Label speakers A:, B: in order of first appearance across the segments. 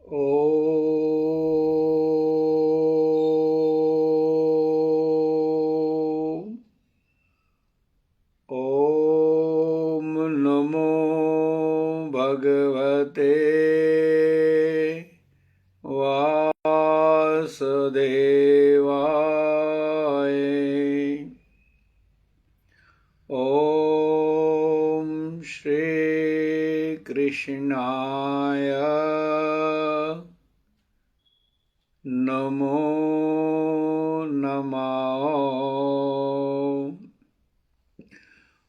A: ॐ नमो भगवते वासुदेवाय। ॐ श्री कृष्णाय नमो नमः।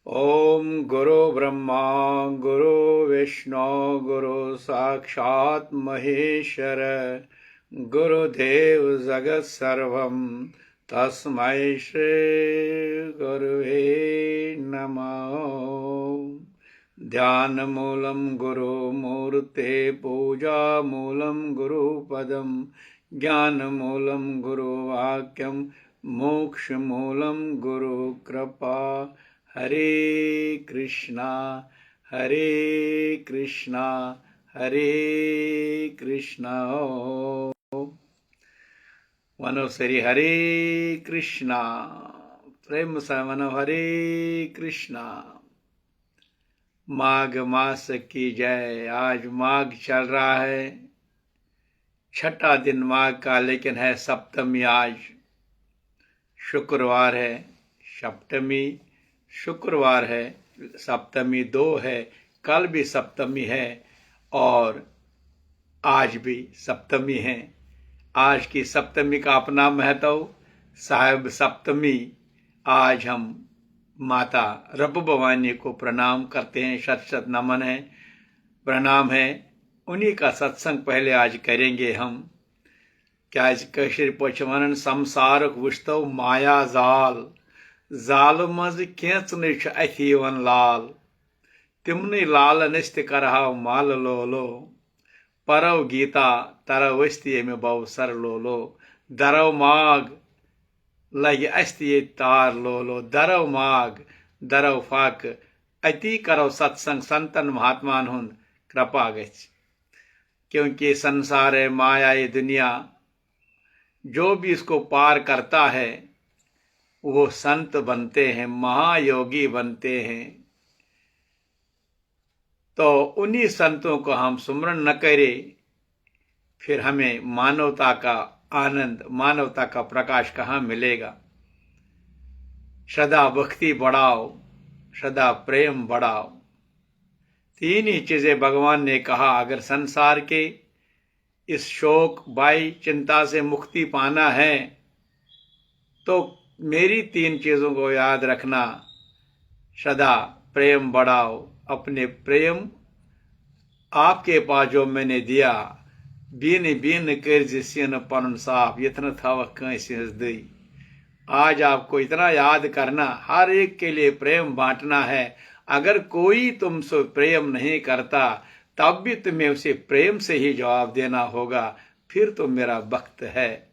A: ॐ गुरु ब्रह्मा गुरु विष्णु गुरु साक्षात् महेश्वर गुरुदेव जगत सर्वं तस्मै श्री गुरुवे नमः। ध्यान मूलं गुरु मूर्ते पूजा मूलं गुरुपदं ज्ञान मूलं गुरु वाक्यं मोक्ष मूलं गुरु कृपा। हरे कृष्णा हरे कृष्णा। मनोसरी हरे कृष्णा प्रेम से मनो हरे कृष्णा। माघ मास की जय। आज माघ चल रहा है, छठा दिन माघ का, लेकिन है सप्तमी। आज शुक्रवार है, सप्तमी शुक्रवार है, सप्तमी 2 है, कल भी सप्तमी है और आज भी सप्तमी है। आज की सप्तमी का अपना महत्व। साहिब सप्तमी, आज हम माता रब भवानी को प्रणाम करते हैं, शत शत नमन है, प्रणाम है। उन्हीं का सत्संग पहले आज करेंगे हम। क्या कशिर पोचवन संसार वुश्तो माया जाल, जाल मज कैंचन अथीवन लाल, तिमन लाल नस्त करहाव माल लोलो, परव गीता तरव वस्ती में बव सर लोलो, दरव माग लग अस्ती तार लोलो, दरव माग दरव फाक अति करव सत्संग संतन महात्मान हुंद कृपा गच। क्योंकि संसार है, माया ये दुनिया, जो भी इसको पार करता है वो संत बनते हैं, महायोगी बनते हैं। तो उन्हीं संतों को हम सुमरण न करें, फिर हमें मानवता का आनंद, मानवता का प्रकाश कहाँ मिलेगा। श्रद्धा भक्ति बढ़ाओ, श्रद्धा प्रेम बढ़ाओ। तीन ही चीजें भगवान ने कहा। अगर संसार के इस शोक बाई चिंता से मुक्ति पाना है तो मेरी 3 चीजों को याद रखना। श्रद्धा प्रेम बढ़ाओ, अपने प्रेम आपके पास जो मैंने दिया, बीन बीन कर सिन पन साफ यतन थव कंस दी। आज आपको इतना याद करना, हर एक के लिए प्रेम बांटना है। अगर कोई तुमसे प्रेम नहीं करता तब भी तुम्हें उसे प्रेम से ही जवाब देना होगा, फिर तो मेरा भक्त है।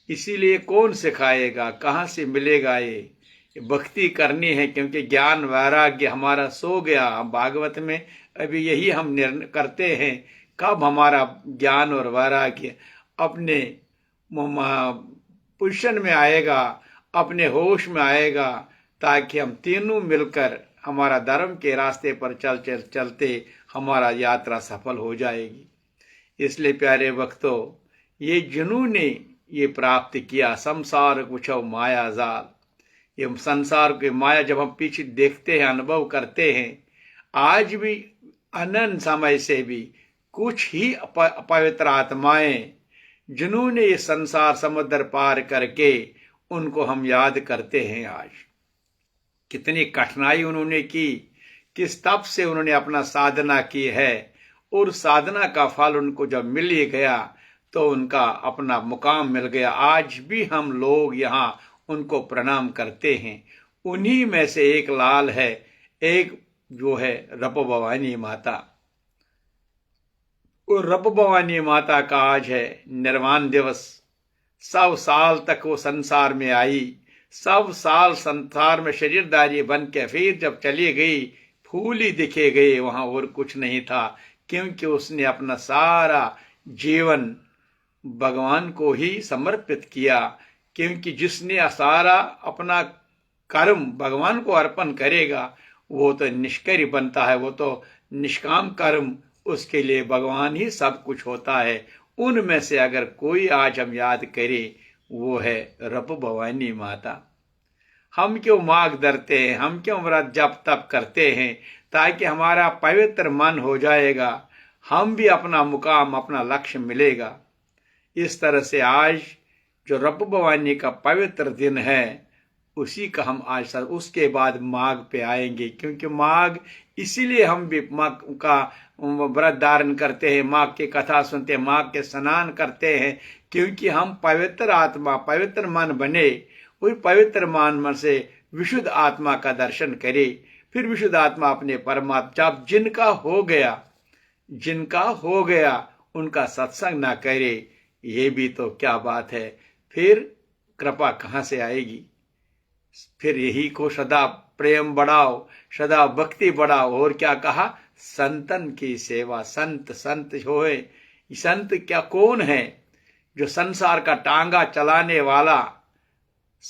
A: इसीलिए कौन सिखाएगा, कहाँ से मिलेगा ये भक्ति करनी है। क्योंकि ज्ञान वैराग्य हमारा सो गया। हम भागवत में अभी यही हम निर्णय करते हैं, कब हमारा ज्ञान और वैराग्य अपने पोजीशन में आएगा, अपने होश में आएगा, ताकि हम तीनों मिलकर हमारा धर्म के रास्ते पर चलते हमारा यात्रा सफल हो जाएगी। इसलिए प्यारे भक्तों, ये जिन्होंने ये प्राप्त किया, संसार कुछ माया जाल, ये संसार के माया जब हम पीछे देखते हैं, अनुभव करते हैं, आज भी अनंत समय से भी कुछ ही पवित्र आत्माएं जिन्होंने ये संसार समुद्र पार करके, उनको हम याद करते हैं। आज कितनी कठिनाई उन्होंने की, किस तप से उन्होंने अपना साधना की है, और साधना का फल उनको जब मिल ही गया तो उनका अपना मुकाम मिल गया। आज भी हम लोग यहाँ उनको प्रणाम करते हैं। उन्हीं में से एक लाल है, एक जो है रब भवानी माता। और रब भवानी माता का आज है निर्वाण दिवस। 100 साल तक वो संसार में आई, 100 साल संसार में शरीरदारी बन के फिर जब चली गई, फूल ही दिखे गए, वहां और कुछ नहीं था। क्योंकि उसने अपना सारा जीवन भगवान को ही समर्पित किया, क्योंकि जिसने सारा अपना कर्म भगवान को अर्पण करेगा वो तो निष्क्रिय बनता है, वो तो निष्काम कर्म, उसके लिए भगवान ही सब कुछ होता है। उनमें से अगर कोई आज हम याद करें वो है रब भवानी माता। हम क्यों मांग धरते हैं, हम क्यों व्रत जप तप करते हैं, ताकि हमारा पवित्र मन हो जाएगा, हम भी अपना मुकाम अपना लक्ष्य मिलेगा। इस तरह से आज जो रब भवानी का पवित्र दिन है उसी का हम आज उसके बाद माघ पे आएंगे, क्योंकि माघ इसीलिए हम भी माघ का व्रत धारण करते हैं, माघ की कथा सुनते हैं, माघ के स्नान करते हैं, क्योंकि हम पवित्र आत्मा पवित्र मन बने, उस पवित्र मन से विशुद्ध आत्मा का दर्शन करे, फिर विशुद्ध आत्मा अपने परमात्मा जब जिनका हो गया उनका सत्संग ना करे, ये भी तो क्या बात है, फिर कृपा कहाँ से आएगी। फिर यही को सदा प्रेम बढ़ाओ, सदा भक्ति बढ़ाओ, और क्या कहा, संतन की सेवा। संत होए, संत क्या कौन है, जो संसार का टांगा चलाने वाला,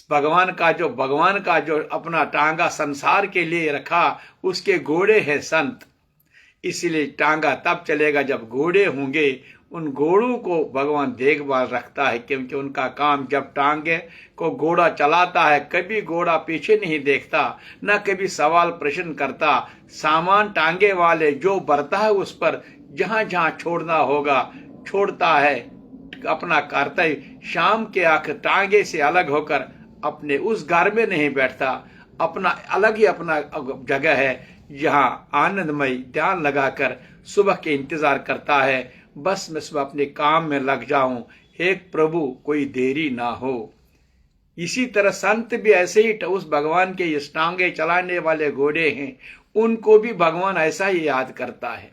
A: भगवान का जो अपना टांगा संसार के लिए रखा, उसके घोड़े हैं संत। इसीलिए टांगा तब चलेगा जब घोड़े होंगे, उन घोड़ों को भगवान देखभाल रखता है, क्योंकि उनका काम जब टांगे को घोड़ा चलाता है, कभी घोड़ा पीछे नहीं देखता, न कभी सवाल प्रश्न करता, सामान टांगे वाले जो बरता है उस पर जहां जहां छोड़ना होगा छोड़ता है, अपना कर्तव्य। शाम के आखिर टांगे से अलग होकर अपने उस घर में नहीं बैठता, अपना अलग ही अपना जगह है जहां आनंदमय ध्यान लगाकर सुबह के इंतजार करता है, बस मैं सुबह अपने काम में लग जाऊं, हे प्रभु कोई देरी ना हो। इसी तरह संत भी ऐसे ही उस भगवान के इस टांगे चलाने वाले घोड़े हैं, उनको भी भगवान ऐसा ही याद करता है।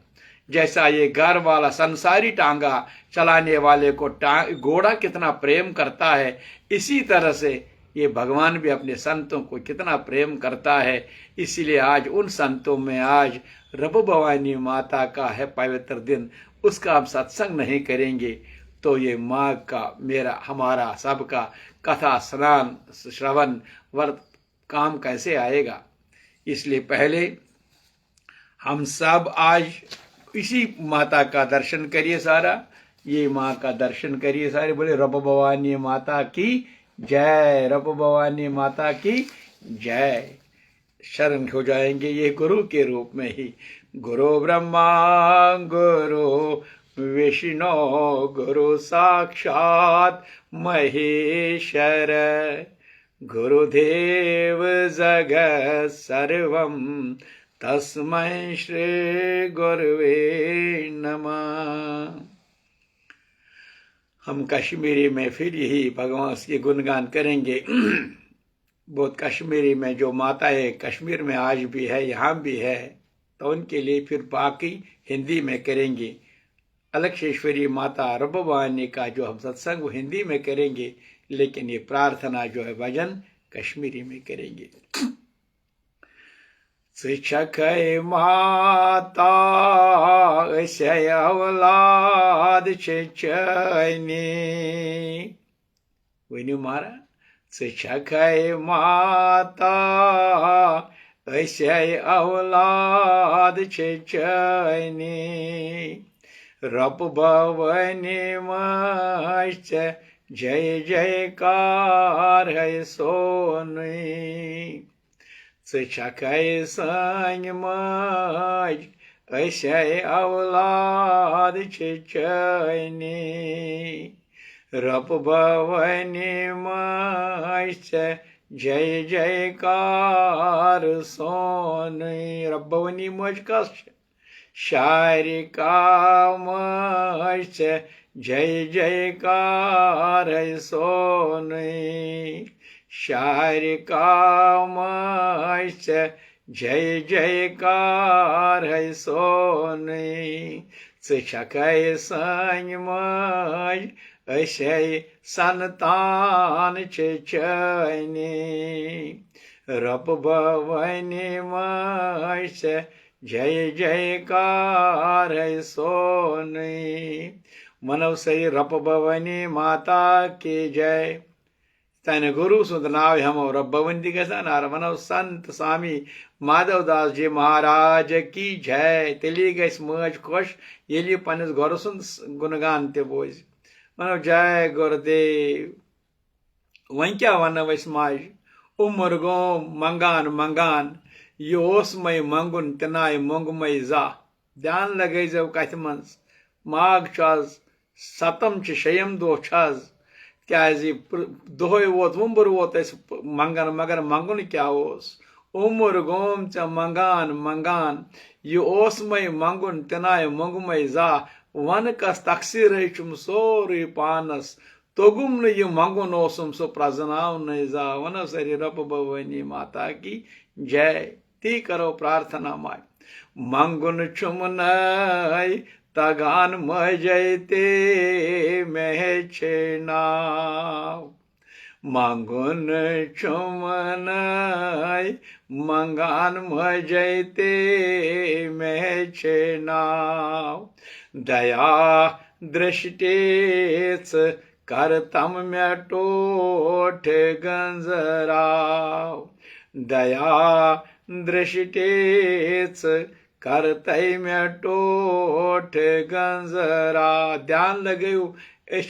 A: जैसा ये घर वाला संसारी टांगा चलाने वाले को घोड़ा कितना प्रेम करता है, इसी तरह से ये भगवान भी अपने संतों को कितना प्रेम करता है। इसीलिए आज उन संतों में आज रब भवानी माता का है पवित्र दिन, उसका हम सत्संग नहीं करेंगे तो ये माघ का हमारा सबका कथा स्नान श्रवण व्रत काम कैसे आएगा। इसलिए पहले हम सब आज इसी माता का दर्शन करिए, सारा ये माँ का दर्शन करिए सारे, बोले रब भवानी माता की जय, रब भवानी माता की जय। शरण हो जाएंगे ये गुरु के रूप में ही। गुरु ब्रह्मा गुरु विष्णु गुरु साक्षात महेश्वर, गुरुदेव जगत सर्वम तस्मै श्री गुरुवे नमः। हम कश्मीरी में फिर यही भगवान के गुणगान करेंगे। बहुत कश्मीरी में जो माता है कश्मीर में आज भी है, यहाँ भी है, तो उनके लिए फिर बाकी हिंदी में करेंगे। अलक्षेश्वरी माता रब भवानी का जो हम सत्संग वो हिंदी में करेंगे, लेकिन ये प्रार्थना जो है भजन कश्मीरी में करेंगे। शिक्षक माता ऐसे औलाद शिक्षनी, वही मारा शिक्षक माता ऐसे औलाद शिक्षनी, रब भवानी मस्त जय जयकार है सोनी, शिक्षक संग मज ऐसे औलाद शिक्षनी, रब भवानी मस्त जय जयकार सोनी। रब भवानी मज का शारिका मस्त जय जयकार है सोनी, शारिका मस्त जय जयकार है सोनी, शिक्षक संग मज ऐसे संतान शिक्षनी, रब भवानी मस्त जय जयकार है सोनी। वनो सही रप भवानी माता की जय। तन गुरु सुंद नाव हमो रब भवंती गसान आर वनो संत स्वामी माधव दास जी महाराज की जय। तेली गस मज खुश ये पन्नस घर सुंद गुणगान ते बोज। वनो जय गुरुदेव। वन क्या वन वस माज उमर गोम मंगान मंगान यह मै मंगुन तनाय मोंगमय जा। ध्यान लगे जो कथ मज माघ आज 7 6 दह क्या दोहे वोत वुम्बर वोत मंगन मगर मंगुन क्या उमर गोम च मंगान मंगान यह मै मंगुन तनाय मोंगमय जा। वन कस तकसीर चुम सोरे पानस तोगुम न यह मंगुन ओसुम सो प्रजनाव जा। वन सरी रब भवानी माता की जय। ती करो प्रार्थना माय मंगुन चुम नय तगान मजते में छे नाव। मंगुन चुमन मंगान मजते में छे नाव। दया दृष्टेच करतम में टोठ गंजराव। दया दृष्टेच करतई में टोठ गंजरा। ध्यान लगेयु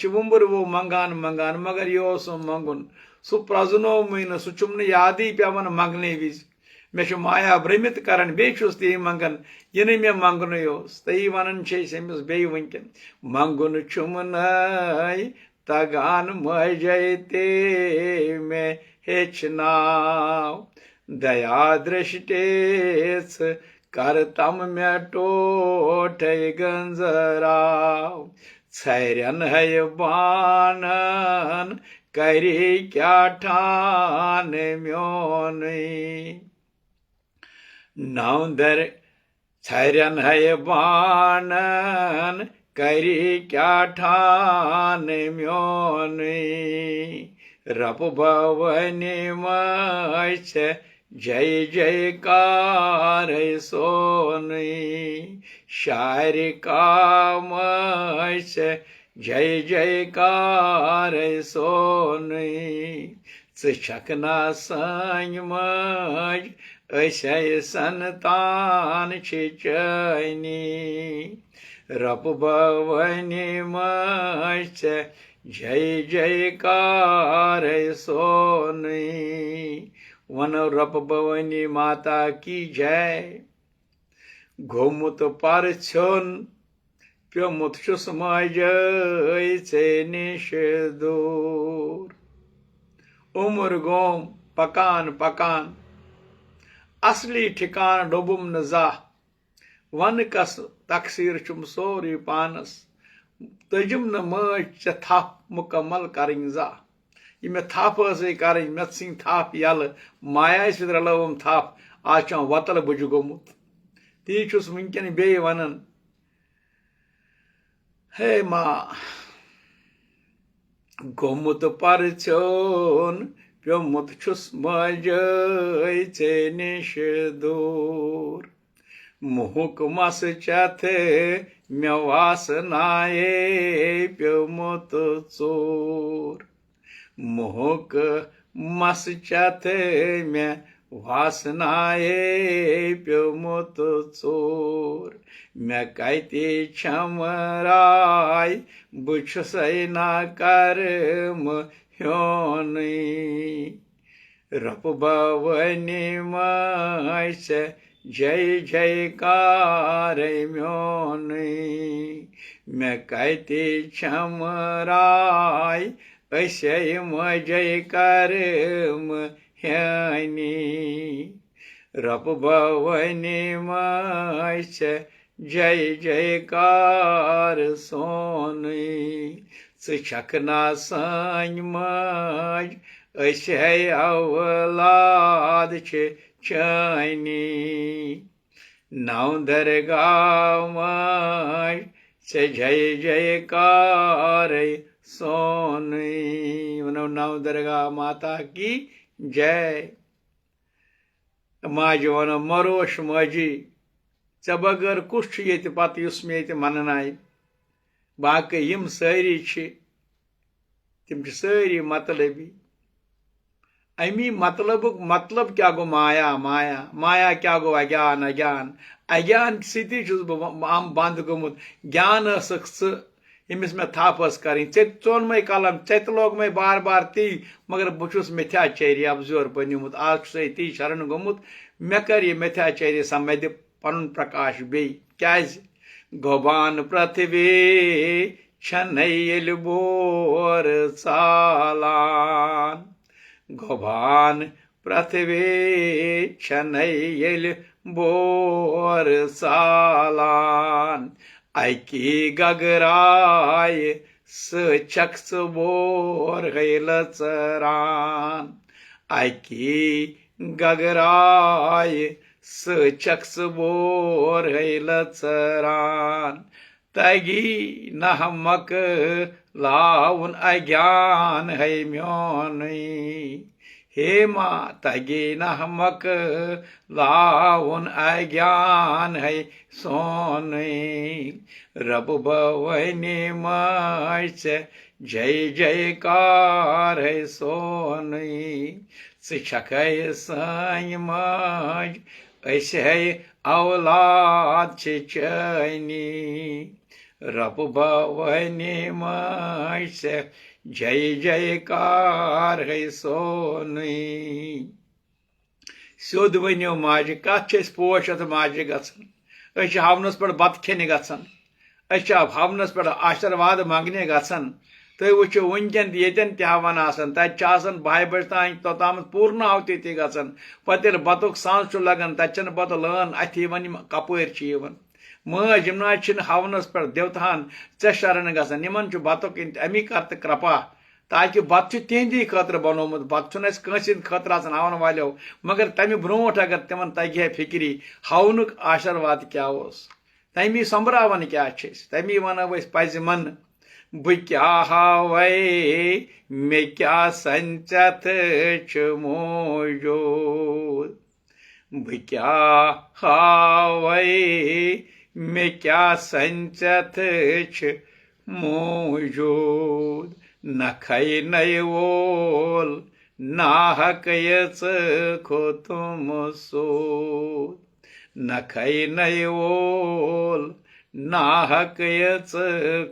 A: वुम्बर वो मंगान मंगान मगर यो सो मंगुन सु प्रजनो मीन सु चुम यादी पेवन मंगने विज मे माया भ्रमित करन बेचुस ती मंगन ये मे मंगन योस तई वनन छेमिस बे वंकन मंगुन चुमन तगान मजते में हेचनाव। दया दृष्टेच करतम में टोठ गंजराव। छैरन है बानन करी क्या ठान म्योन। नौदर छैरन है बानन करी क्या ठान म्योन। रब भवनी मच जय जयकार सोनी। शायर कामच जय जयकार सोनी। छकना संग मज ऐसे संतान चैनी। रब भवनी मच जय जयकार सोनी। वन रब भवानी माता की जय। गोमुत पर छन प्योमुत छुस मजय से निश दूर। उमर गोम पकान पकान असली ठिकान डोबुम न जा। वन कस तकसीर चुम सोरी पानस तजुम न मज थप मुकम्मल करें जा। ये मे थप कर मे सिंह थप यल माया रलवम थप आज वतल बुज गोमुत। ती चुस वनकन बे वनन हे माँ गोमुत पर छोन प्योमुत छुस मजय चे निश दूर। मुहुक मस चथे मे वासनाए प्योमुत चोर। मुहुक मस चथे मे वासनाए प्योमुत चोर। मे कति छमराय बुछसै ना कर्म ह्योनी। रब भवनी मच जय जयकार म्योनी। मे कति छमराय ऐसे मजय कर्म ह्यानी। रब भवनी मच जय जयकार सोनी। छकना संग मज ऐसे औलाद चैनी। नौ दरगाह मज से जय जयकार सोनी। नौ दरगाह माता की जय। माज वन मरोश मजी च बगर कुछ ये पत मे मननाय बाकी यम सारी तिम सारी मतलबी अमी मतलब क्या गो माया माया माया क्या गो अज्ञान अज्ञान अज्ञान सती बंद गोमुत ज्ञान यमिस मे थप कर चोन मै कलम चत लोग मै बार बार ती मगर बहुस मिथ्याचारी अबजोर बनिमुत आज ती शरण गोमुत मे कर यह मिथ्याचारी समझ पन प्रकाश बे क्या गोबान पृथ्वी छन बोर चालान गोबान पृथ्वी छन बोर चालान अकी गगराय सचक्स बोर गैल चरान अकी गगराय सचक्स बोर गैल चरान तगी नहमक लाउन अज्ञान है म्योन हे माँ तगी नहमक लाउन अज्ञान है सोन रब भवनी मच जय जयकार है सोन शिक्षक है साई मज ऐसे है औलाद चैनी रब भवनी मच जय जयकार है सोन सोद वनो माज कत पोश अत माज गन हवनस पे बत खेने गन हवनस पे आशीर्वाद मंगने गन तुम वो वनकन ये हवन तक बाह बज तान तोताम पूर्ण आवती गन पे बतुक सांस लगन तक बत लन अथ कपर मज यम हवनस पे देवतान ऐ शरण गन बतुक अमी कर कृपा ताकि बत तिहंदी खतर बनोमुत बत खतर हवन वालो मगर तमि ब्रोट अगर तिमन तगह फिक्री हवनुक आशीर्वाद क्या तमी संभरावन क्या तमी वनो पज मन बह क्या हावे मे क्या संचत मौजूद बह क्या हावे मे क्या संचत मौजूद नखै नय वोल नाहक खोतुम सोद नखै नय वोल नाहक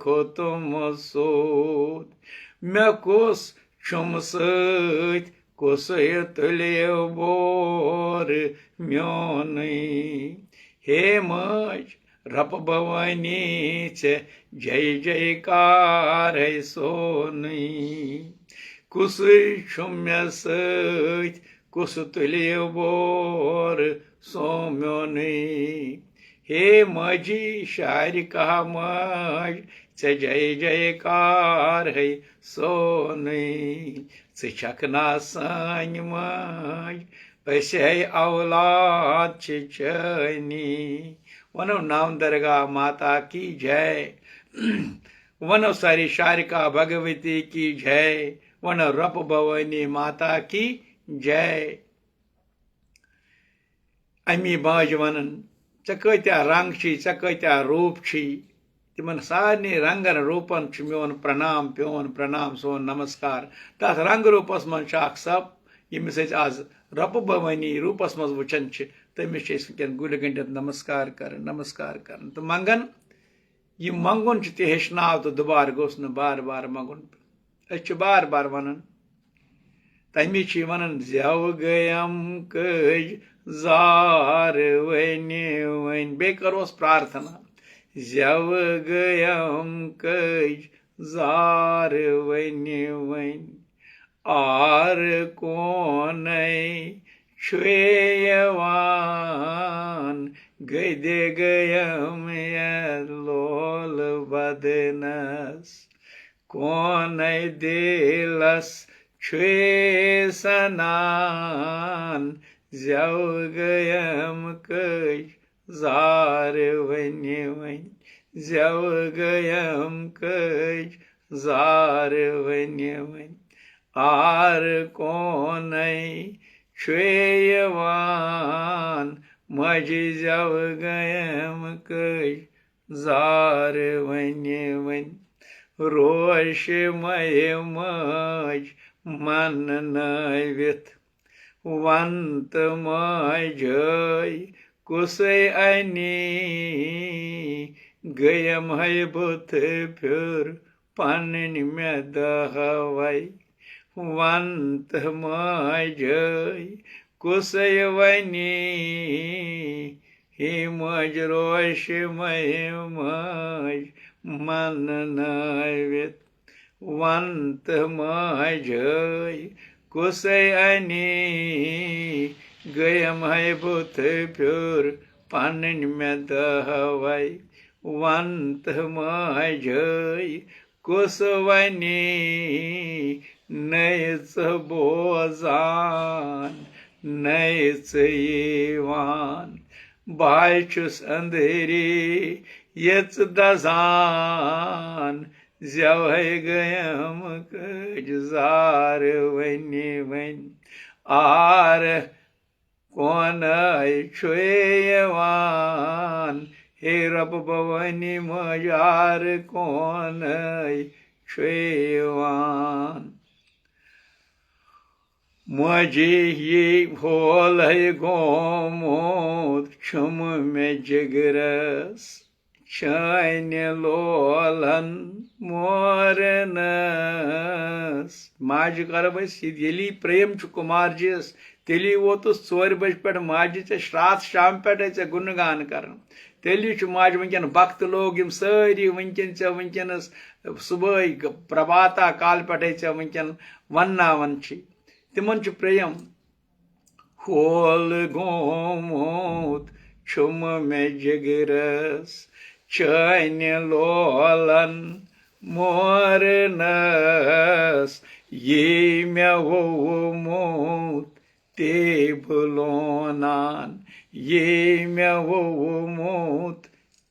A: खोतुम सोद मे कुस छुम सत कुस तुल्य बोर म्योन हे मज रप भवानी जय जयकार है सोन कुस छुम्य सत कुस तुल्य बोर सोम्योन हे मजी शायर कहा मज जय जयकार है सोन छकना सान मज ऐसे औलाद चैनी वनो नाम दरगाह माता की जय वनो सारी शारिका भगवती की जय वनो रप भवानी माता की जय अमी बाज वन क्या रंग चे क्या रूप तिमन सारे रंगन रूपन मोन प्रणाम प्योन प्रणाम सोन नमस्कार तथ रंग रूपस मन सब यमिस आज रप भवानी रूपस मज वुचन तमिस वनकन गुल गंडित नमस्कार कर तो मंगन यह मंगुन हेचनाव तो दुबार गोस न बार बार मंगुन बार बार वन तमी वन जव गयम कज जार वन बे करोस प्रार्थना जव गयम कज जार वन आर कौन छुयवान गद गयम लोल बदनस कौन दिलस छुए सनान जव गयम कज जार वन जव गयम कज जार वन आर कौन छुयवान मज जव गयम कज जार वन वन रोश मय मज मन नवित वंत मजय कुसे अनि गयम है बुथ फिर पन्न में दहवै वंत मजय कुसे वनी हे मज रोश मय मज मन नवित वंत मजय कुसे अनि गयम है बुथ फिर पन्न में दहवै वंत मजय कुसवनी नैच बोजान नैच यीवान बायचुस अंधेरी यच दजान जवै गयम कज जार वनी वन आर कौन छुयवान हे रब भवनी मजार कौन छुयवान मुझे ये भोल है गोमोत छुम में जिगरस शाइन लोलन मोरनस माज कर यली प्रेम कुमार जिस तेली वो तो 4 बज पे माज रात शाम पे गुनगान कर तेली माज वनकन भक्त लोग यम सारी वनकस सुबह प्रभाता काल पे वनकन वनावन तिमन प्रेम होल गोमोत छुम में जिगरस चैन लोलन मोरनस ये मैं वो मोत ते बुलोनान ये मैं वो मोत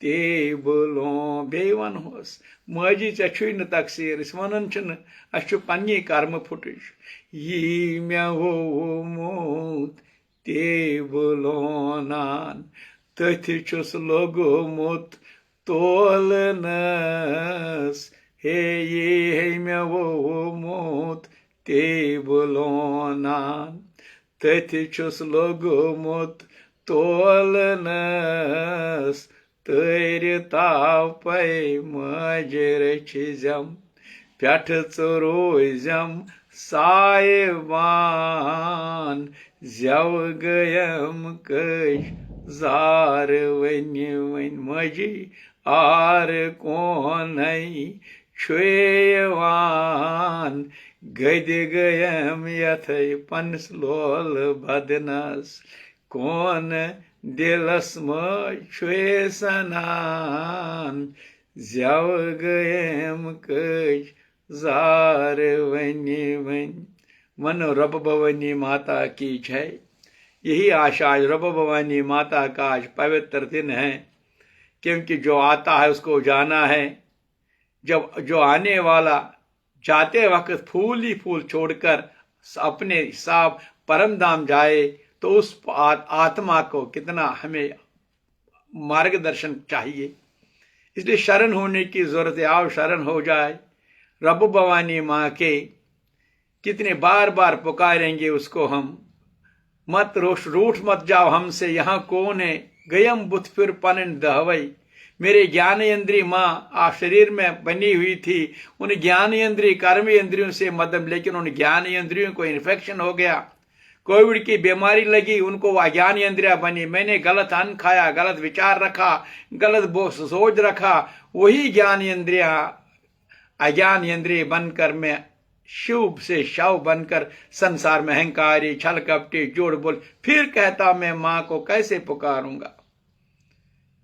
A: ते बुलो बेवन होस मजी चे न तकसीर वन अस पन्नी कर्म फुटज ये मैं वो मोत ते बुलोनान तथि छुस लोगोमुत तोलनस हे ये है मैं वो मोत ते बुलोनान तथि छुस लोगोमुत तोलनस तर तापै मजर छिजम प्याठ रोजम सायवान जव गयम कश जार वन वन मजी आर कौन छुयवान गद गयम यथ पन्स लोल बदनस कौन दिलस छुए सनान जव गयम कश जार वन वन मन रब भवानी माता की जय। यही आशा आज रब भवानी माता का आज पवित्र दिन है, क्योंकि जो आता है उसको जाना है। जब जो आने वाला जाते वक्त फूल ही फूल छोड़कर अपने साफ परम धाम जाए, तो उस आत्मा को कितना हमें मार्गदर्शन चाहिए। इसलिए शरण होने की जरूरत है। आओ शरण हो जाए रब भवानी माँ के। कितने बार बार पुकारेंगे उसको हम। मत रूठ मत जाओ हमसे, यहाँ कौन है। गयम बुत फिर पनन दहवई। मेरे ज्ञान इंद्रिय माँ आप शरीर में बनी हुई थी, उन ज्ञान इंद्रिय कर्म इंद्रियों से मदद, लेकिन उन ज्ञान इंद्रियों को इन्फेक्शन हो गया, कोविड की बीमारी लगी, उनको वो अज्ञान इंद्रिया बनी। मैंने गलत अन्न खाया, गलत विचार रखा, गलत सोच रखा, वही ज्ञान इंद्रिया अज्ञान इंद्रिय बनकर मैं शिव से शव बनकर संसार में अहंकारी, छल कपटी, जोड़ बोल, फिर कहता मैं मां को कैसे पुकारूंगा।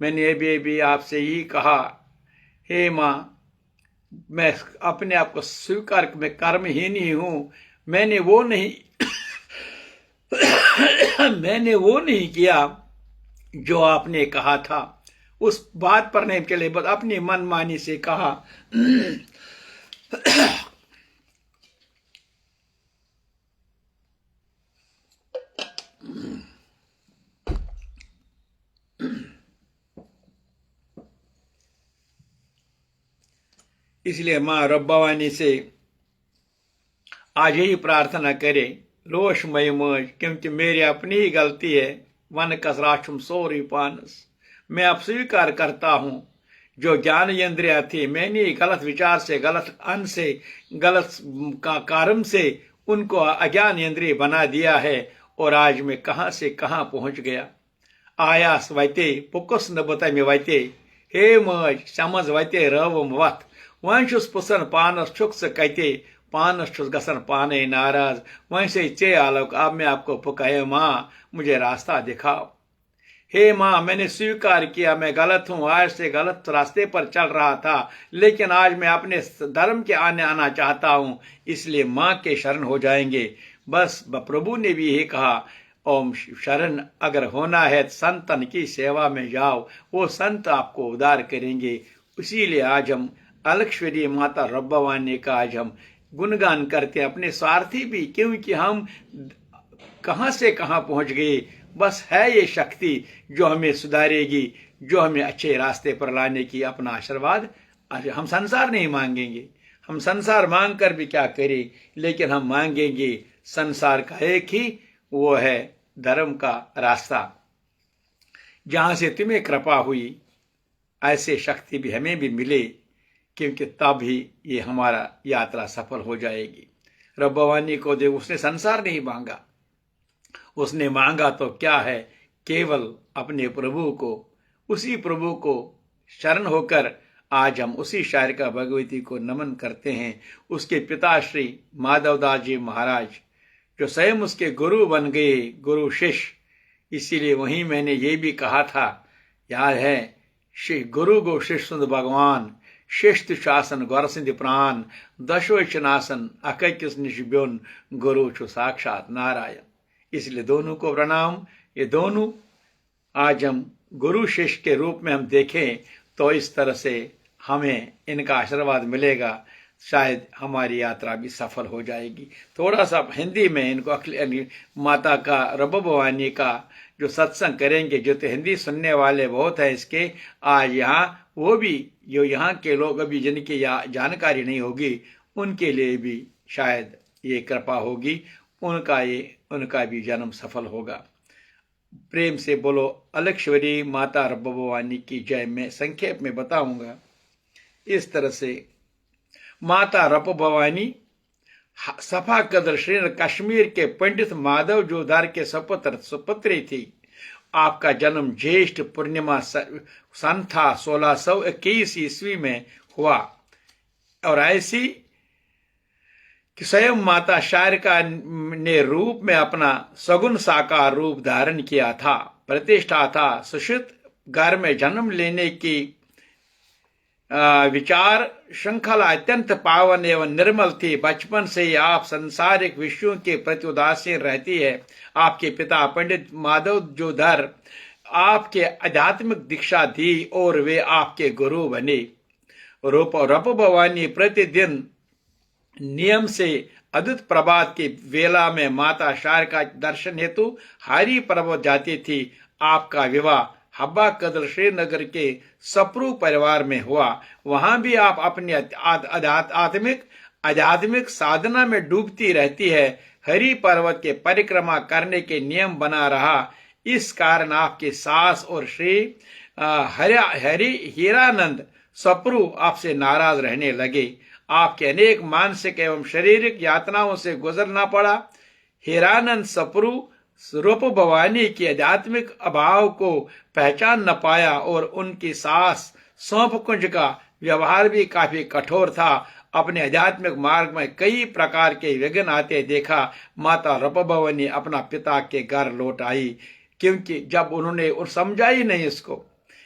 A: मैंने भी आपसे ही कहा, हे मां, मैं अपने आप को स्वीकार, मैं कर्महीन ही हूं। मैंने वो नहीं मैंने वो नहीं किया जो आपने कहा था। उस बात पर नहीं चले, बस अपनी मनमानी से कहा। इसलिए माँ रब्बावानी से आज यही प्रार्थना करें, रोषमय मज, क्योंकि मेरी अपनी ही गलती है। वन कसराशुम सोरी पानस, मैं अब स्वीकार करता हूं जो ज्ञान इंद्रिया थी, मैंने गलत विचार से, गलत अन्न से, गलत कर्म से उनको अज्ञान इंद्रिय बना दिया है। और आज मैं कहां से कहां पहुंच गया। आयास वैते पुकुस न बता में वैते, हे मज समझ वैते रवम वत, वंशुस पुसन पानस छुक से कहते, पानस छुस गसन पाने नाराज, वैसे चे आलोक, अब मैं आपको पुकारे माँ मुझे रास्ता दिखाओ। हे माँ, मैंने स्वीकार किया मैं गलत हूं, आज से गलत रास्ते पर चल रहा था, लेकिन आज मैं अपने धर्म के आना चाहता हूं, इसलिए माँ के शरण हो जाएंगे। बस प्रभु ने भी यही कहा, ओम शरण अगर होना है संतन की सेवा में जाओ, वो संत आपको उद्धार करेंगे। इसीलिए आज हम अलक्षरी माता रब्बावानी का आज हम गुणगान करते हैं, अपने स्वार्थी भी, क्योंकि हम कहां से कहां पहुंच गए। बस है ये शक्ति जो हमें सुधारेगी, जो हमें अच्छे रास्ते पर लाने की अपना आशीर्वाद। हम संसार नहीं मांगेंगे, हम संसार मांग कर भी क्या करें, लेकिन हम मांगेंगे संसार का एक ही, वो है धर्म का रास्ता। जहां से तुम्हें कृपा हुई ऐसे शक्ति भी हमें भी मिले, क्योंकि तब ही ये हमारा यात्रा सफल हो जाएगी। रब्बावानी को देख, उसने संसार नहीं मांगा, उसने मांगा तो क्या है, केवल अपने प्रभु को। उसी प्रभु को शरण होकर आज हम उसी शायर का भगवती को नमन करते हैं। उसके पिता श्री माधवदास जी महाराज, जो स्वयं उसके गुरु बन गए, गुरु शिष्य। इसीलिए वहीं मैंने ये भी कहा था, याद है, गुरु गो शिष्य भगवान, शिष्ट शासन गौर सिंध प्राण, दशो चनासन अकिस निशिब्योन, गुरु छु साक्षात नारायण। इसलिए दोनों को प्रणाम। ये दोनों आज हम गुरु शिष्य के रूप में हम देखें तो इस तरह से हमें इनका आशीर्वाद मिलेगा, शायद हमारी यात्रा भी सफल हो जाएगी। थोड़ा सा हिंदी में इनको माता का रब्बावानी का जो सत्संग करेंगे, जो तो हिंदी सुनने वाले बहुत है इसके आज यहाँ, वो भी जो यहाँ के लोग अभी जिनकी जानकारी नहीं होगी, उनके लिए भी शायद ये कृपा होगी, उनका भी जन्म सफल होगा। प्रेम से बोलो अलक्षरी माता रब्बावानी की जय। मैं संक्षेप में बताऊंगा इस तरह से। माता रब्बावानी सफा कदर श्रीनगर कश्मीर के पंडित माधव जोधार के सुपुत्री थी। आपका जन्म ज्येष्ठ पूर्णिमा सन था 1621 ईस्वी में हुआ, और ऐसी कि स्वयं माता शारिका ने रूप में अपना सगुण साकार रूप धारण किया था। प्रतिष्ठा था, सुशित घर में जन्म लेने की विचार श्रृंखला अत्यंत पावन एवं निर्मल थी। बचपन से ही आप संसारिक विषयों के प्रति उदासीन रहती है। आपके पिता पंडित माधव जोधर आपके आध्यात्मिक दीक्षा दी और वे आपके गुरु बने। रब्बावानी प्रतिदिन नियम से अद्भुत प्रभात की वेला में माता शारिका दर्शन हेतु हरि पर्वत जाती थी। आपका विवाह हब्बा कदर श्रीनगर के सप्रू परिवार में हुआ। वहां भी आप अपनी आध्यात्मिक साधना में डूबती रहती है। हरि पर्वत के परिक्रमा करने के नियम बना रहा। इस कारण आपके सास और श्री हरि हीरानंद सप्रू आपसे नाराज रहने लगे। आपके अनेक मानसिक एवं शारीरिक यातनाओं से गुजरना पड़ा। हीरानंद सप्रू रब्बावानी की आध्यात्मिक अभाव को पहचान न पाया और उनकी सास सौंपकुंज का व्यवहार भी काफी कठोर था। अपने आध्यात्मिक मार्ग में कई प्रकार के विघ्न आते देखा। माता रब्बावानी अपना पिता के घर लौट आई, क्योंकि जब उन्होंने समझा ही नहीं इसको।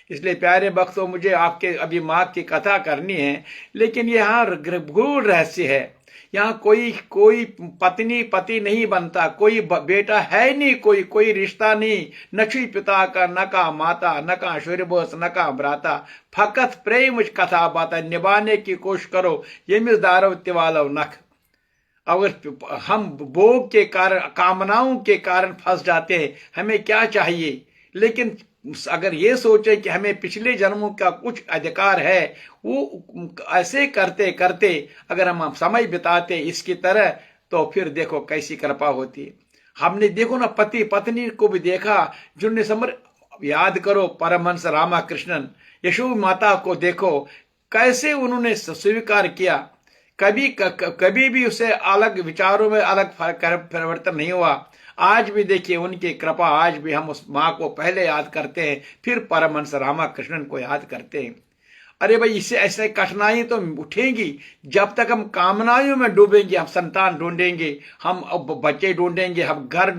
A: इसलिए प्यारे भक्तों, मुझे आपके अभी माँ की कथा करनी है, लेकिन यहाँ गूढ़ रहस्य है। यहाँ कोई पत्नी पति नहीं बनता, कोई बेटा है नहीं, कोई रिश्ता नहीं, न छी पिता का, न का माता, न का शुरबोस, न का भ्राता। फकत प्रेम कथा बात निभाने की कोशिश करो, ये मिसदारव तिवालव नख। अगर हम भोग के कारण, कामनाओं के कारण फंस जाते हैं, हमें क्या चाहिए, लेकिन अगर ये सोचे कि हमें पिछले जन्मों का कुछ अधिकार है, वो ऐसे करते करते अगर हम समय बिताते इसकी तरह, तो फिर देखो कैसी कृपा होती है। हमने देखो ना, पति पत्नी को भी देखा जिन्होंने याद करो परमहंस रामकृष्णन, यशोदा माता को देखो कैसे उन्होंने स्वीकार किया, कभी भी उसे अलग विचारों में अलग परिवर्तन नहीं हुआ। आज भी देखिए उनकी कृपा, आज भी हम उस माँ को पहले याद करते हैं, फिर परमहंस रामकृष्णन को याद करते हैं। अरे भाई, इससे ऐसे कठिनाई तो उठेंगी जब तक हम कामनाओं में डूबेंगे। हम संतान ढूंढेंगे, हम बच्चे ढूंढेंगे, हम घर,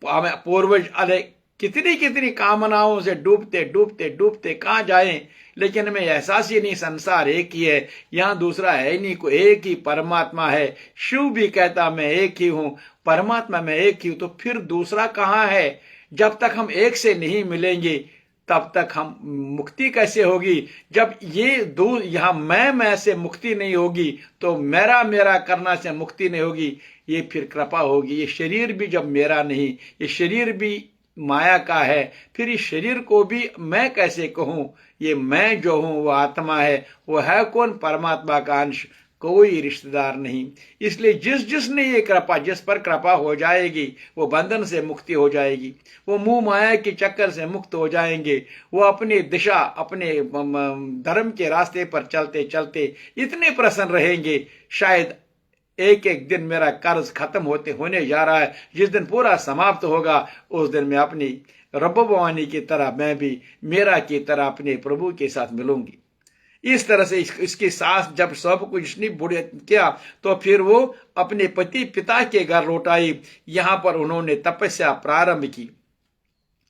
A: हमें पूर्वज, अरे कितनी कितनी कामनाओं से डूबते डूबते डूबते कहाँ जाएं। लेकिन हमें एहसास ही नहीं, संसार एक ही है, यहाँ दूसरा है नहीं, कोई एक ही परमात्मा है। शिव भी कहता मैं एक ही हूं, परमात्मा में एक ही हूं, तो फिर दूसरा कहाँ है। जब तक हम एक से नहीं मिलेंगे तब तक हम मुक्ति कैसे होगी। जब ये दो यहाँ मैं से मुक्ति नहीं होगी, तो मेरा मेरा करना से मुक्ति नहीं होगी, ये फिर कृपा होगी। ये शरीर भी जब मेरा नहीं, ये शरीर भी माया का है, फिर इस शरीर को भी मैं कैसे कहूं। ये मैं जो हूं वो आत्मा है, वो है कौन, परमात्मा का अंश, कोई रिश्तेदार नहीं। इसलिए जिसने ये कृपा, जिस पर कृपा हो जाएगी वो बंधन से मुक्ति हो जाएगी, वो मुंह माया के चक्कर से मुक्त हो जाएंगे, वो अपनी दिशा, अपने धर्म के रास्ते पर चलते चलते इतने प्रसन्न रहेंगे। शायद एक एक दिन मेरा कर्ज खत्म होने जा रहा है, जिस दिन पूरा समाप्त होगा उस दिन मैं अपनी रब भवानी की तरह, मैं भी मेरा की तरह अपने प्रभु के साथ मिलूंगी। इस तरह से इसकी सास जब सब कुछ इसने बुढ़े किया, तो फिर वो अपने पति पिता के घर लौट आई। यहां पर उन्होंने तपस्या प्रारंभ की।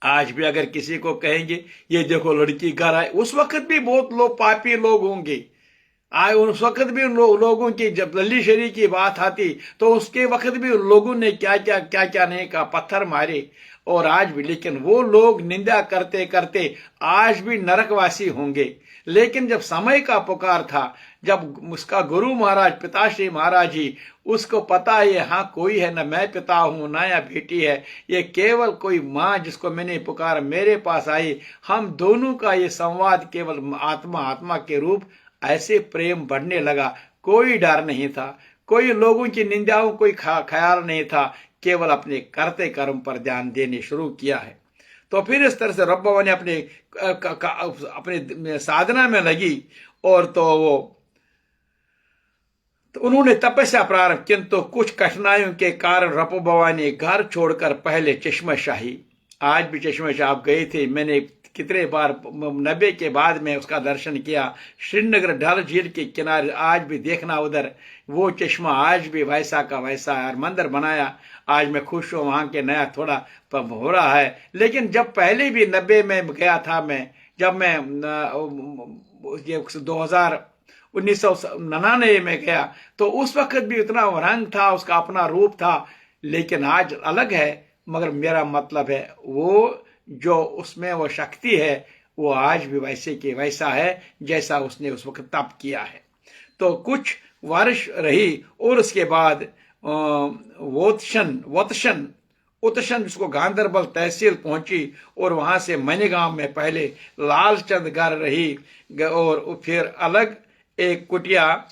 A: आज भी अगर किसी को कहेंगे ये देखो लड़की घर आई, उस वक्त भी बहुत लोग पापी लोग होंगे। आए उस वक्त भी उन लोगों की जब लल्ली शरी की बात आती, तो उसके वक्त भी उन लोगों ने क्या क्या नहीं कहा, पत्थर मारे। और आज भी, लेकिन वो लोग निंदा करते करते आज भी नरकवासी होंगे। लेकिन जब समय का पुकार था, जब उसका गुरु महाराज, पिताश्री महाराज जी, उसको पता है हाँ कोई है, ना मैं पिता हूं ना या बेटी है, ये केवल कोई माँ जिसको मैंने पुकार मेरे पास आई, हम दोनों का ये संवाद केवल आत्मा आत्मा के रूप, ऐसे प्रेम बढ़ने लगा। कोई डर नहीं था, कोई लोगों की निंदाओं कोई ख्याल नहीं था, केवल अपने करते कर्म पर ध्यान देने शुरू किया है। तो फिर इस तरह से रब बाबा ने अपने साधना में लगी, और तो उन्होंने तपस्या प्रारंभ, किंतु कुछ कठिनाइयों के कारण रब बाबा ने घर छोड़कर पहले चश्मा शाही, आज भी चश्मा शाह आप गए थे, मैंने कितने बार 90 के बाद में उसका दर्शन किया। श्रीनगर डल झील के किनारे आज भी देखना, उधर वो चश्मा आज भी वैसा का वैसा है, और मंदिर बनाया। आज मैं खुश हूँ, वहां के नया थोड़ा हो रहा है। लेकिन जब पहले भी 90 में गया था मैं, जब मैं 1999 में गया, तो उस वक्त भी इतना रंग था, उसका अपना रूप था। लेकिन आज अलग है, मगर मेरा मतलब है वो जो उसमें वो शक्ति है, वो आज भी वैसे के वैसा है जैसा उसने उस वक्त तप किया है। तो कुछ वर्ष रही, और उसके बाद उत्शन जिसको गांधरबल तहसील पहुंची, और वहां से मनीगांव में पहले लालचंद घर रही, और फिर अलग एक कुटिया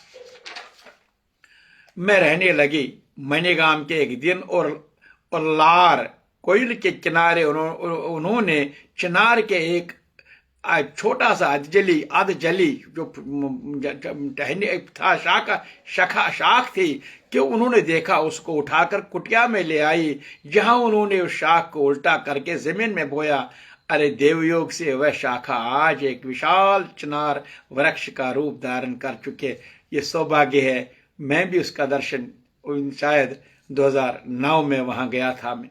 A: में रहने लगी मनीगांव के एक दिन। और लार कोयल के किनारे उन्होंने चिनार के एक छोटा सा अधजली जो टहनी था, शाख थी, कि उन्होंने देखा, उसको उठाकर कुटिया में ले आई, जहां उन्होंने उस शाख को उल्टा करके जमीन में बोया। अरे देवयोग से वह शाखा आज एक विशाल चिनार वृक्ष का रूप धारण कर चुके। ये सौभाग्य है। मैं भी उसका दर्शन शायद 2009 में वहां गया था, मैं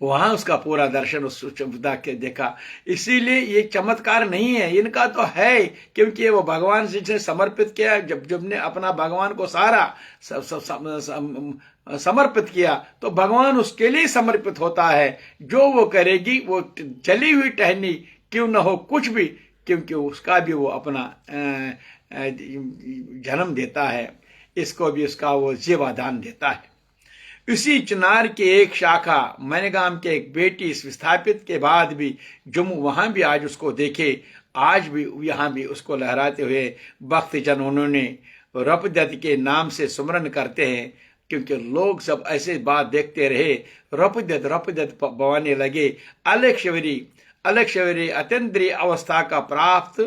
A: वहां उसका पूरा दर्शन उस के देखा। इसीलिए ये चमत्कार नहीं है, इनका तो है, क्योंकि वो भगवान से समर्पित किया। जब ने अपना भगवान को सारा समर्पित किया, तो भगवान उसके लिए समर्पित होता है। जो वो करेगी, वो जली हुई टहनी क्यों न हो, कुछ भी, क्योंकि उसका भी वो अपना जन्म देता है, इसको भी उसका वो जीवादान देता है। इसी चिनार की एक शाखा मनगाम के एक बेटी विस्थापित के बाद भी जम्मू वहां भी आज उसको देखे, आज भी यहाँ भी उसको लहराते हुए भक्त जन उन्होंने रपदत के नाम से सुमरन करते हैं, क्योंकि लोग सब ऐसे बात देखते रहे, रपदत रपदत बवाने लगे। अलग शवरी अत्यंद्रीय अवस्था का प्राप्त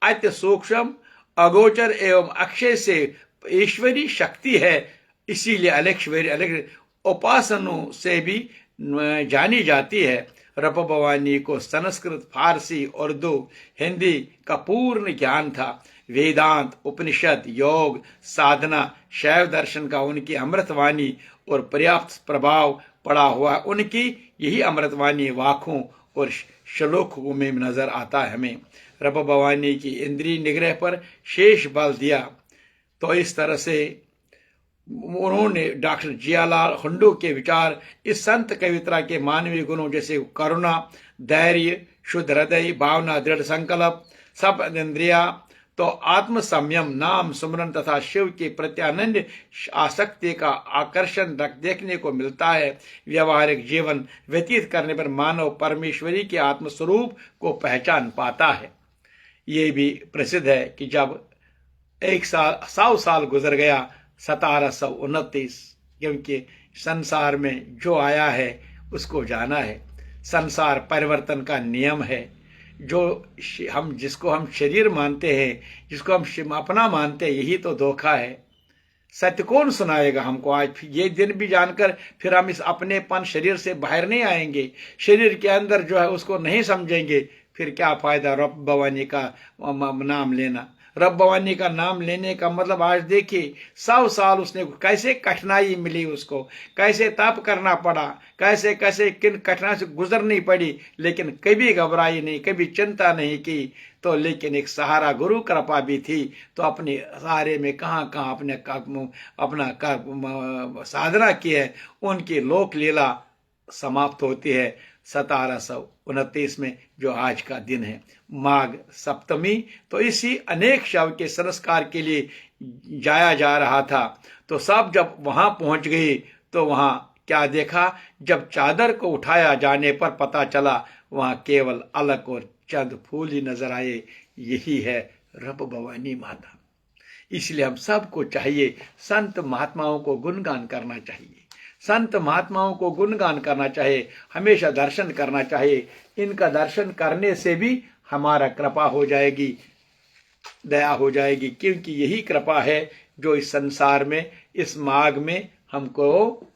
A: अति सूक्ष्म अगोचर एवं अक्षय से ईश्वरी शक्ति है, इसीलिए अलग उपासनों से भी जानी जाती है। रप भवानी को संस्कृत, फारसी, उर्दू, हिंदी का पूर्ण ज्ञान था। वेदांत, उपनिषद, योग, साधना, शैव दर्शन का उनकी अमृतवाणी और पर्याप्त प्रभाव पड़ा हुआ उनकी यही अमृतवाणी वाकों और श्लोकों में नजर आता है हमें। रब भवानी की इंद्रिय निग्रह पर शेष बल दिया। तो इस तरह से उन्होंने डॉक्टर जियालाल हुंडो के विचार इस संत कवित्रा के मानवीय गुणों जैसे करुणा, धैर्य, शुद्ध हृदय, भावना, दृढ़ संकल्प, सब इंद्रिया, तो आत्म संयम, नाम सुमरन तथा शिव के प्रत्यानंद आसक्ति का आकर्षण देखने को मिलता है। व्यवहारिक जीवन व्यतीत करने पर मानव परमेश्वरी के आत्मस्वरूप को पहचान पाता है। ये भी प्रसिद्ध है कि जब 100 साल गुजर गया 1729, क्योंकि संसार में जो आया है उसको जाना है। संसार परिवर्तन का नियम है। जिसको हम शरीर मानते हैं, जिसको हम अपना मानते हैं, यही तो धोखा है। सत्य कौन सुनाएगा हमको? आज ये दिन भी जानकर फिर हम इस अपनेपन शरीर से बाहर नहीं आएंगे, शरीर के अंदर जो है उसको नहीं समझेंगे, फिर क्या फायदा रब भवानी का नाम लेना। रब भवानी का नाम लेने का मतलब आज देखिए 100 साल उसने कैसे कठिनाई मिली, उसको कैसे तप करना पड़ा, कैसे कैसे किन कठिनाई से गुजरनी पड़ी, लेकिन कभी घबराई नहीं, कभी चिंता नहीं की। तो लेकिन एक सहारा गुरु कृपा भी थी, तो अपने सहारे में कहाँ कहाँ अपना साधना की है। उनकी लोक लीला समाप्त होती है 1729 में, जो आज का दिन है माघ सप्तमी। तो इसी अनेक शव के संस्कार के लिए जाया जा रहा था। तो सब जब वहां पहुंच गए तो वहां क्या देखा? जब चादर को उठाया जाने पर पता चला वहां केवल अलग और चंद फूल ही नजर आए। यही है रब भवानी माता। इसलिए हम सबको चाहिए संत महात्माओं को गुणगान करना चाहिए, संत महात्माओं को गुणगान करना चाहिए, हमेशा दर्शन करना चाहिए। इनका दर्शन करने से भी हमारा कृपा हो जाएगी, दया हो जाएगी, क्योंकि यही कृपा है जो इस संसार में, इस मार्ग में हमको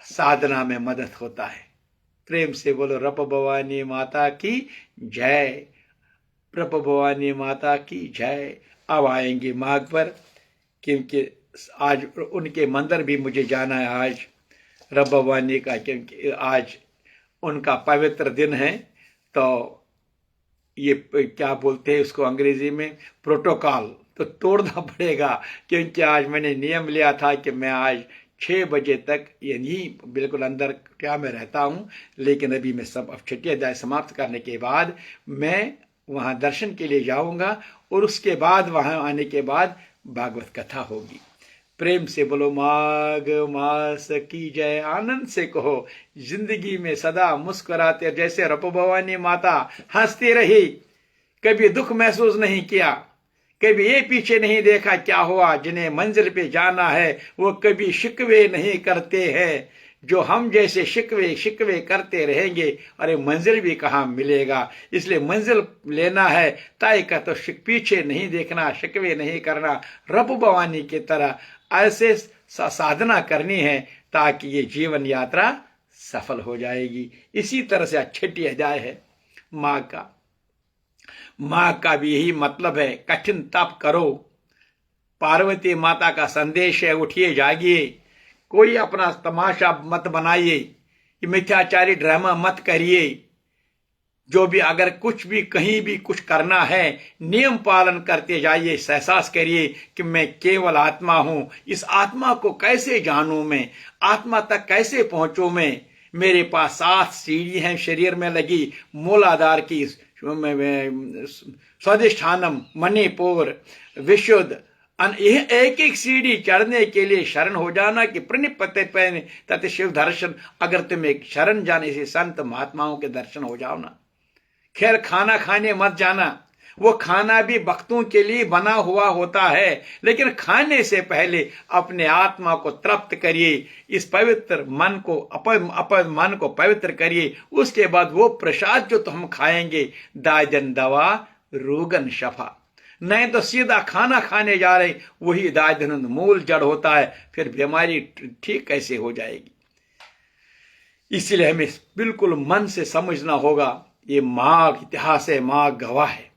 A: साधना में मदद होता है। प्रेम से बोलो रब भवानी माता की जय, रब भवानी माता की जय। अब आएंगे माघ पर, क्योंकि आज उनके मंदिर भी मुझे जाना है आज रब भवानी का, क्योंकि आज उनका पवित्र दिन है। तो ये क्या बोलते हैं उसको अंग्रेजी में, प्रोटोकॉल तो तोड़ना पड़ेगा, क्योंकि आज मैंने नियम लिया था कि मैं आज 6 बजे तक यही बिल्कुल अंदर क्या मैं रहता हूँ, लेकिन अभी मैं सब अब छठी अध्याय समाप्त करने के बाद मैं वहाँ दर्शन के लिए जाऊँगा, और उसके बाद वहाँ आने के बाद भागवत कथा होगी। प्रेम से बोलो माघ मास की जय। आनंद से कहो, जिंदगी में सदा मुस्कुराते, जैसे रब भवानी माता हंसती रही, कभी दुख महसूस नहीं किया, कभी ये पीछे नहीं देखा क्या हुआ। जिन्हें मंजिल पे जाना है वो कभी शिकवे नहीं करते हैं। जो हम जैसे शिकवे करते रहेंगे, अरे मंजिल भी कहाँ मिलेगा। इसलिए मंजिल लेना है तय का, तो पीछे नहीं देखना, शिकवे नहीं करना, रब भवानी की तरह ऐसे साधना करनी है ताकि ये जीवन यात्रा सफल हो जाएगी। इसी तरह से छठी अध्याय है माँ का। माँ का भी यही मतलब है, कठिन तप करो। पार्वती माता का संदेश है, उठिए जागिए, कोई अपना तमाशा मत बनाइए, मिथ्याचारी ड्रामा मत करिए। जो भी अगर कुछ भी कहीं भी कुछ करना है, नियम पालन करते जाइए, एहसास करिए कि मैं केवल आत्मा हूं। इस आत्मा को कैसे जानूं मैं, आत्मा तक कैसे पहुंचूं मैं। मेरे पास 7 सीढ़ी हैं शरीर में लगी, मूलाधार की, स्वाधिष्ठानम, मणिपुर, विशुद्ध, यह एक एक सीढ़ी चढ़ने के लिए शरण हो जाना कि प्रणिपते पैने तत् शिव दर्शन। अगर तुम एक शरण जाने से संत महात्माओं के दर्शन हो जाओ ना। खैर खाना खाने मत जाना, वो खाना भी भक्तों के लिए बना हुआ होता है, लेकिन खाने से पहले अपने आत्मा को तृप्त करिए, इस पवित्र मन को अपन मन को पवित्र करिए। उसके बाद वो प्रसाद जो तो हम खाएंगे, दायजन दवा रोगन शफा, नहीं तो सीधा खाना खाने जा रहे, वही दायजन मूल जड़ होता है, फिर बीमारी ठीक कैसे हो जाएगी। इसलिए हमें बिल्कुल मन से समझना होगा। ये माघ इतिहास है, माघ गवाह है।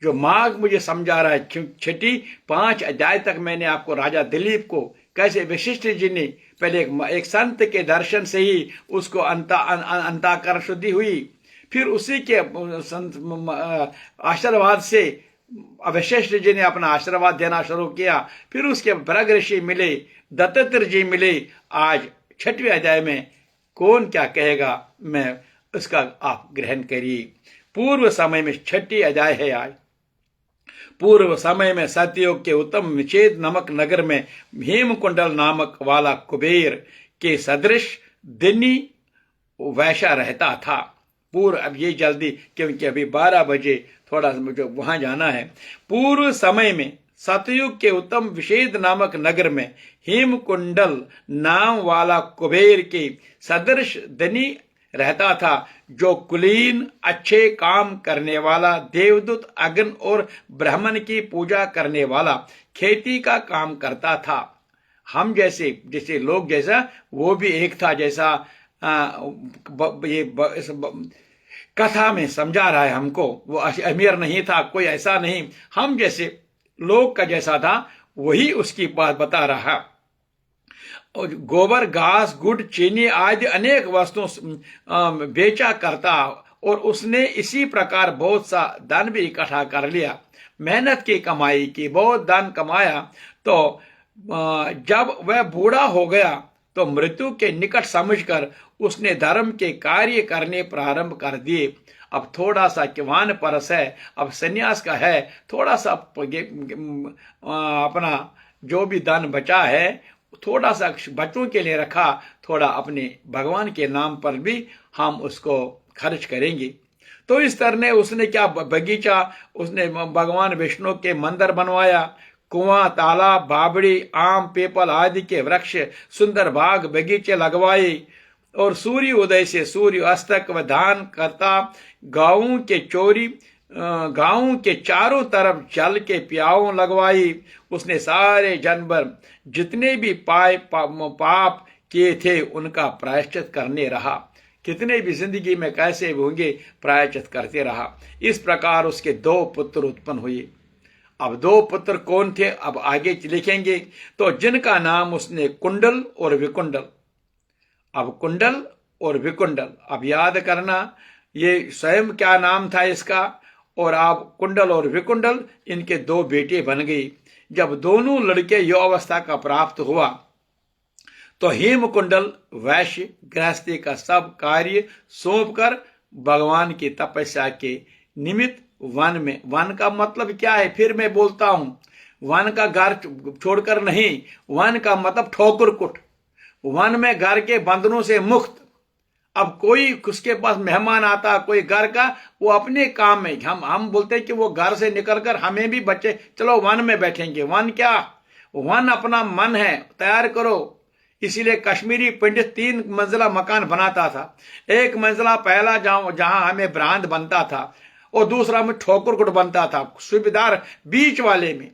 A: जो माघ मुझे समझा रहा है, छठी 5 अध्याय तक मैंने आपको राजा दिलीप को कैसे वशिष्ठ जी ने पहले एक संत के दर्शन से ही उसको अंतःकरण शुद्धि हुई, फिर उसी के आशीर्वाद से वशिष्ठ जी ने अपना आशीर्वाद देना शुरू किया, फिर उसके भृग ऋषि मिले, दत्तात्रेय जी मिले। आज 6वें अध्याय में कौन क्या कहेगा, मैं उसका आप ग्रहण करिए। पूर्व समय में 6ठी अध्याय है आज। पूर्व समय में सतयुग के उत्तम निषेध नामक नगर में हेमकुंडल नामक वाला कुबेर के सदृश दिनी वैसा रहता था। पूर्व, अब ये जल्दी क्योंकि अभी 12 बजे थोड़ा मुझे वहां जाना है। पूर्व समय में सतयुग के उत्तम विषेद नामक नगर में हेमकुंडल नाम वाला कुबेर के सदृश धनी रहता था, जो कुलीन अच्छे काम करने वाला, देवदूत अग्नि और ब्राह्मण की पूजा करने वाला, खेती का काम करता था। हम जैसे लोग जैसा वो भी एक था, जैसा कथा में समझा रहा है हमको। वो अमीर नहीं था, कोई ऐसा नहीं, हम जैसे लोग का जैसा था, वही उसकी बात बता रहा। और गोबर, घास, गुड़, चीनी आदि अनेक वस्तुओं बेचा करता, और उसने इसी प्रकार बहुत सा धन भी इकट्ठा कर लिया। मेहनत की कमाई की, बहुत धन कमाया। तो जब वह बूढ़ा हो गया तो मृत्यु के निकट समझकर उसने धर्म के कार्य करने प्रारंभ कर दिए। अब थोड़ा सा किवान परस है, अब सन्यास का है, थोड़ा सा अपना जो भी धन बचा है थोड़ा सा बच्चों के लिए रखा, थोड़ा अपने भगवान के नाम पर भी हम उसको खर्च करेंगे। तो इस तरह ने उसने क्या बगीचा, उसने भगवान विष्णु के मंदिर बनवाया, कुआं, तालाब, बावड़ी, आम, पीपल आदि के वृक्ष, सुंदर बाग बगीचे लगवाए, और सूर्य उदय से सूर्य अस्त तक वह दान करता। गांवों के चारों तरफ जल के प्याऊ लगवाई। उसने सारे जानवर जितने भी पाप किए थे उनका प्रायश्चित करने रहा। कितने भी जिंदगी में कैसे होंगे, प्रायश्चित करते रहा। इस प्रकार उसके 2 पुत्र उत्पन्न हुए। अब 2 पुत्र कौन थे, अब आगे लिखेंगे। तो जिनका नाम उसने कुंडल और विकुंडल। अब कुंडल और विकुंडल, अब याद करना ये स्वयं क्या नाम था इसका, और आप कुंडल और विकुंडल इनके 2 बेटे बन गए। जब दोनों लड़के युवावस्था का प्राप्त हुआ तो हेमकुंडल वैश्य गृहस्थी का सब कार्य सौंपकर भगवान की तपस्या के निमित्त वन में, वन का मतलब क्या है फिर मैं बोलता हूं, वन का घर छोड़कर नहीं, वन का मतलब ठोकर कुट, वन में घर के बंधनों से मुक्त। अब कोई उसके पास मेहमान आता, कोई घर का, वो अपने काम में, हम बोलते हैं कि वो घर से निकलकर हमें भी बच्चे चलो वन में बैठेंगे। वन क्या, वन अपना मन है, तैयार करो। इसीलिए कश्मीरी पंडित 3 मंजिला मकान बनाता था। एक मंजिला पहला जहां हमें ब्रांद बनता था, और दूसरा में ठोकर कुट बनता था। सुबेदार बीच वाले में,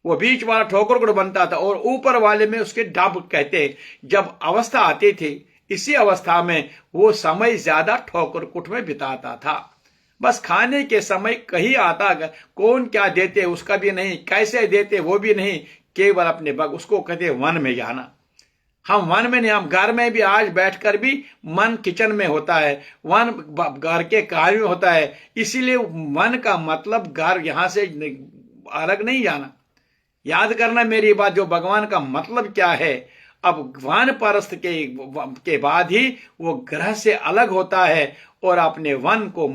A: वो बीच वाला ठोकर कुट बनता था, और ऊपर वाले में उसके डब कहते। जब अवस्था आती थी, इसी अवस्था में वो समय ज्यादा ठोकर कुट में बिताता था। बस खाने के समय कहीं आता, कौन क्या देते उसका भी नहीं, कैसे देते वो भी नहीं, केवल अपने उसको कहते वन में जाना। हम वन में नहीं, हम घर में भी आज बैठकर भी मन किचन में होता है, वन घर के कार्य में होता है। इसीलिए वन का मतलब घर, यहां से अलग नहीं जाना। याद करना मेरी बात, जो भगवान का मतलब क्या है। अब वानप्रस्थ के बाद ही वो ग्रह से अलग होता है और अपने वन को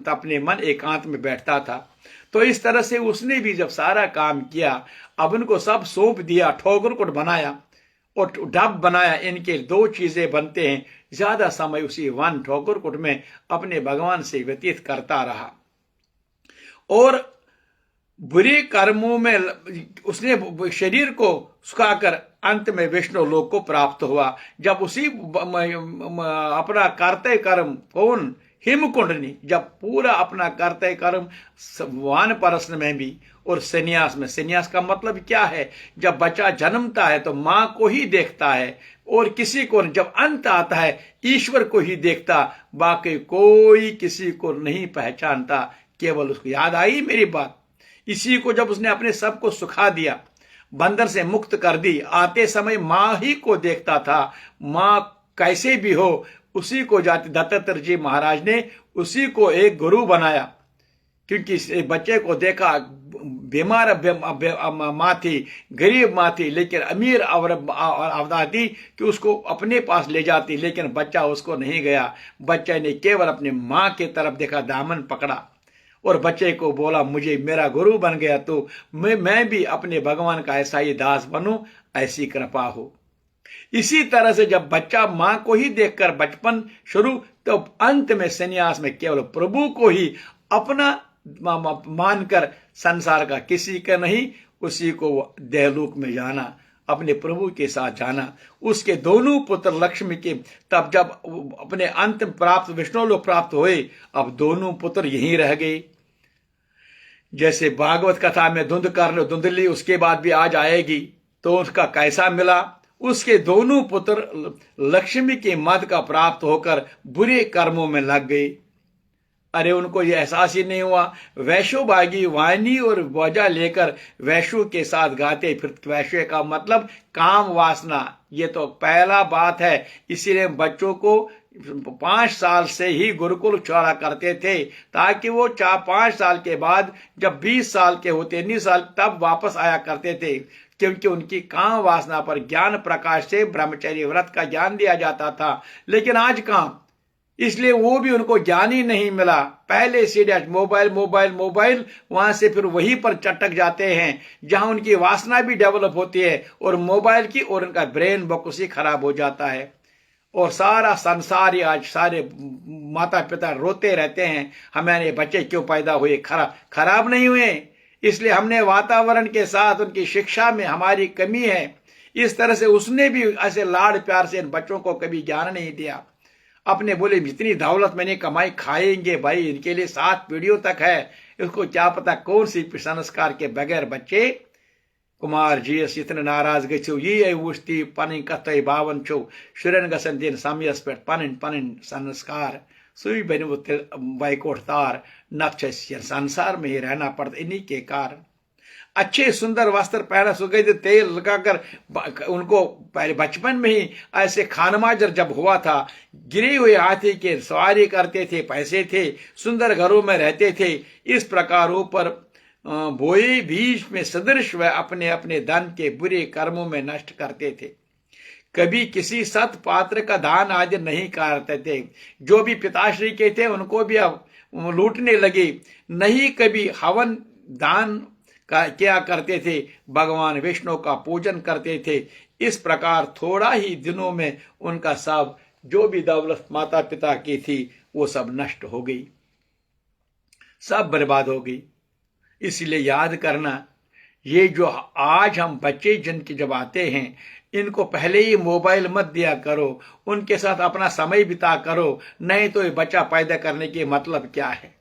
A: अपने मन एकांत में बैठता था। तो इस तरह से उसने भी जब सारा काम किया, अब उनको सब सौंप दिया, ठोकर बनाया और डब बनाया। इनके दो चीजें बनते हैं। ज्यादा समय उसी वन ठोकर में अपने भगवान से व्यतीत करता रहा और बुरे कर्मों में उसने शरीर को सुखाकर अंत में विष्णु लोक को प्राप्त हुआ। जब उसी अपना कर्तव्य कर्म कौन हिमकुंडनी, जब पूरा अपना कर्तव्य कर्म वानप्रस्थ में भी और संन्यास में, संन्यास का मतलब क्या है, जब बच्चा जन्मता है तो मां को ही देखता है और किसी को, जब अंत आता है ईश्वर को ही देखता, बाकी कोई किसी को नहीं पहचानता। केवल उसको याद आई मेरी बात। इसी को जब उसने अपने सब को सुखा दिया, बंधन से मुक्त कर दी, आते समय मां ही को देखता था। मां कैसे भी हो, उसी को जाति दत्तात्रेय जी महाराज ने उसी को एक गुरु बनाया, क्योंकि इस बच्चे को देखा बीमार माँ थी, गरीब माँ थी, लेकिन अमीर अवधा थी कि उसको अपने पास ले जाती, लेकिन बच्चा उसको नहीं गया। बच्चे ने केवल अपने माँ की तरफ देखा, दामन पकड़ा और बच्चे को बोला, मुझे मेरा गुरु बन गया तो मैं भी अपने भगवान का ऐसा ही दास बनूं, ऐसी कृपा हो। इसी तरह से जब बच्चा मां को ही देखकर बचपन शुरू, तो अंत में संन्यास में केवल प्रभु को ही अपना मानकर संसार का किसी का नहीं, उसी को देहलोक में जाना, अपने प्रभु के साथ जाना। उसके दोनों पुत्र लक्ष्मी के तब जब अपने अंत प्राप्त विष्णु लोक प्राप्त हुए, अब दोनों पुत्र यहीं रह गए। जैसे भागवत कथा में धुंधली उसके बाद भी आज आएगी, तो उसका कैसा मिला। उसके दोनों पुत्र लक्ष्मी के मद का प्राप्त होकर बुरे कर्मों में लग गए। अरे उनको ये एहसास ही नहीं हुआ। वैश्यभागी वाणी और वजह लेकर वैश्य के साथ गाते फिर, वैश्य का मतलब काम वासना, ये तो पहला बात है। इसीलिए बच्चों को 5 साल से ही गुरुकुल छोड़ा करते थे, ताकि वो 4-5 साल के बाद जब 20 साल के होते, 19 साल, तब वापस आया करते थे, क्योंकि उनकी काम वासना पर ज्ञान प्रकाश से ब्रह्मचर्य व्रत का ज्ञान दिया जाता था। लेकिन आज कहां, इसलिए वो भी उनको ज्ञान ही नहीं मिला। पहले सीधे मोबाइल, वहां से फिर वहीं पर चटक जाते हैं जहां उनकी वासना भी डेवलप होती है और मोबाइल की, और उनका ब्रेन बकुसी खराब हो जाता है। और सारा संसार ही आज, सारे माता पिता रोते रहते हैं, हमारे बच्चे क्यों पैदा हुए, खराब नहीं हुए, इसलिए हमने वातावरण के साथ उनकी शिक्षा में हमारी कमी है। इस तरह से उसने भी ऐसे लाड़ प्यार से इन बच्चों को कभी ज्ञान नहीं दिया। अपने बोले जितनी दौलत मैंने कमाई, खाएंगे भाई, इनके लिए 7 पीढ़ियों तक है, इसको क्या पता कौन सी संस्कार के बगैर बच्चे। कुमार जी इतने नाराज गो ये वुस्ती पन कत बावन छो शुरन गसन दिन समयस पे पन संस्कार सुई बन बैकोट तार नक्ष संसार में ही रहना पड़ता इन्हीं के कारण। अच्छे सुंदर वस्त्र पहना, सुगंधित तेल लगाकर उनको पहले बचपन में ही ऐसे खानमाजर जब हुआ था, गिरे हुए हाथी के सवारी करते थे, पैसे थे, सुंदर घरों में रहते थे। इस प्रकार ऊपर बोए बीज में सदृश व अपने अपने धन के बुरे कर्मों में नष्ट करते थे। कभी किसी सत पात्र का दान आदि नहीं करते थे। जो भी पिताश्री के थे उनको भी अब लूटने लगे। नहीं कभी हवन दान का क्या करते थे, भगवान विष्णु का पूजन करते थे। इस प्रकार थोड़ा ही दिनों में उनका सब जो भी दौलत माता पिता की थी वो सब नष्ट हो गई, सब बर्बाद हो गई। इसलिए याद करना, ये जो आज हम बच्चे जिनके जब आते हैं, इनको पहले ही मोबाइल मत दिया करो, उनके साथ अपना समय बिता करो, नहीं तो ये बच्चा पैदा करने के मतलब क्या है।